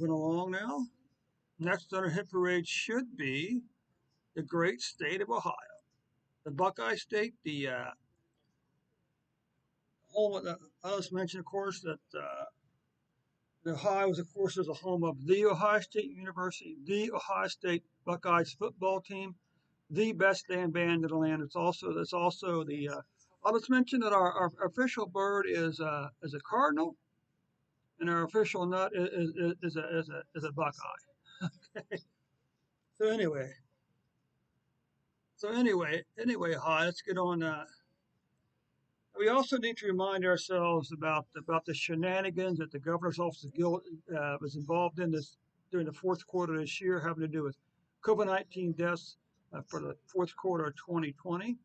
Moving along now. Next on our hit parade should be the great state of Ohio. The Buckeye State, the home of the, I just mentioned, of course, that the Ohio, of course, is the home of the Ohio State University, the Ohio State Buckeyes football team, the best damn band in the land. It's also the. I'll just mention that our official bird is a cardinal, and our official nut is a Buckeye. So anyway, hi. Let's get on. We also need to remind ourselves about the shenanigans that the governor's office was involved in this during the fourth quarter of this year, having to do with COVID-19 deaths for the fourth quarter of 2020.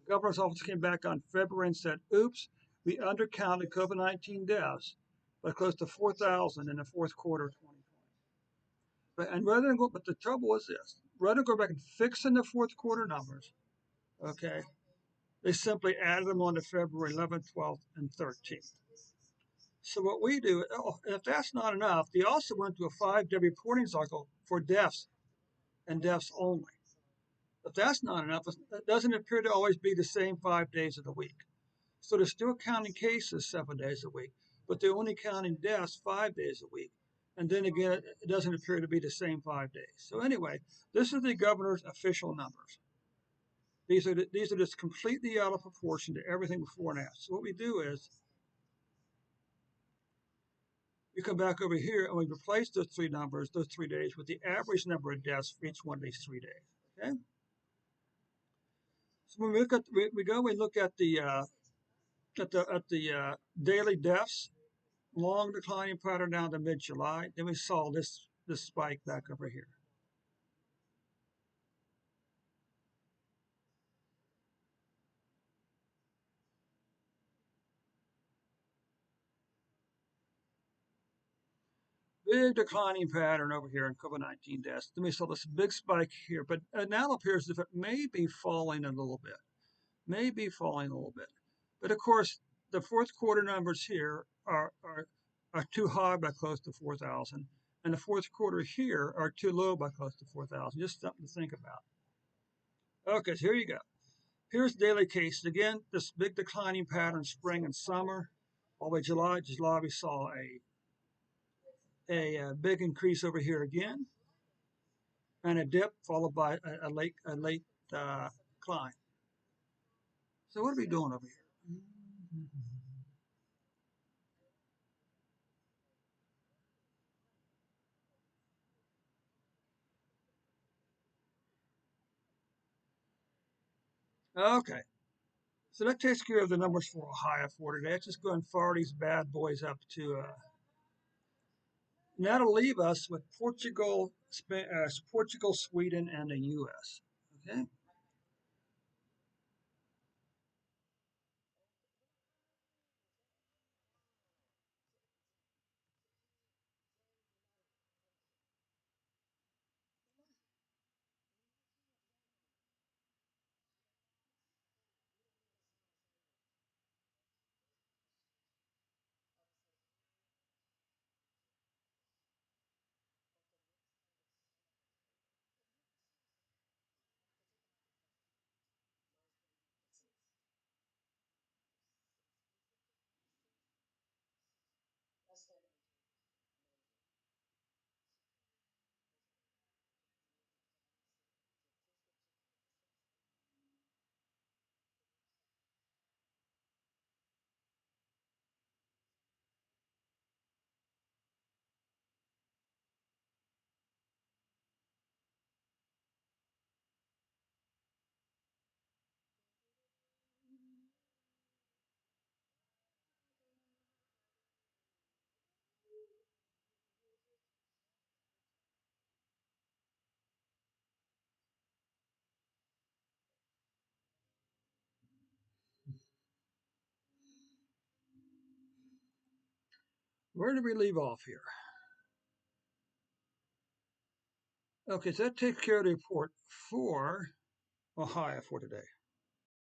The governor's office came back on February and said, "Oops, we undercounted COVID-19 deaths by close to 4,000 in the fourth quarter of 2020." But the trouble was this: rather than go back and fixing the fourth quarter numbers, okay, they simply added them on to February 11th, 12th, and 13th. So what we do, if that's not enough, they also went to a 5-day reporting cycle for deaths and deaths only. If that's not enough, it doesn't appear to always be the same 5 days of the week. So they're still counting cases 7 days a week, but they're only counting deaths 5 days a week. And then again, it doesn't appear to be the same 5 days. So anyway, this is the governor's official numbers. These are just completely out of proportion to everything before and after. So what we do is we come back over here and we replace those three numbers, those 3 days, with the average number of deaths for each one of these 3 days. Okay. So when we look at the daily deaths, long declining pattern down to mid-July. Then we saw this spike back over here. Big declining pattern over here in COVID-19 deaths. Then we saw this big spike here, but it now appears as if it may be falling a little bit. But of course, the fourth quarter numbers here are too high by close to 4,000, and the fourth quarter here are too low by close to 4,000. Just something to think about. Okay, so here you go. Here's daily cases. Again, this big declining pattern, spring and summer, all the way July. July, we saw a big increase over here again, and a dip followed by a late climb. So what are we doing over here? Okay, so that takes care of the numbers for Ohio for today. Let's just go and fire these bad boys up to. And that'll leave us with Portugal, Sweden, and the U.S. Okay. Where did we leave off here? Okay, so that takes care of the report for Ohio for today.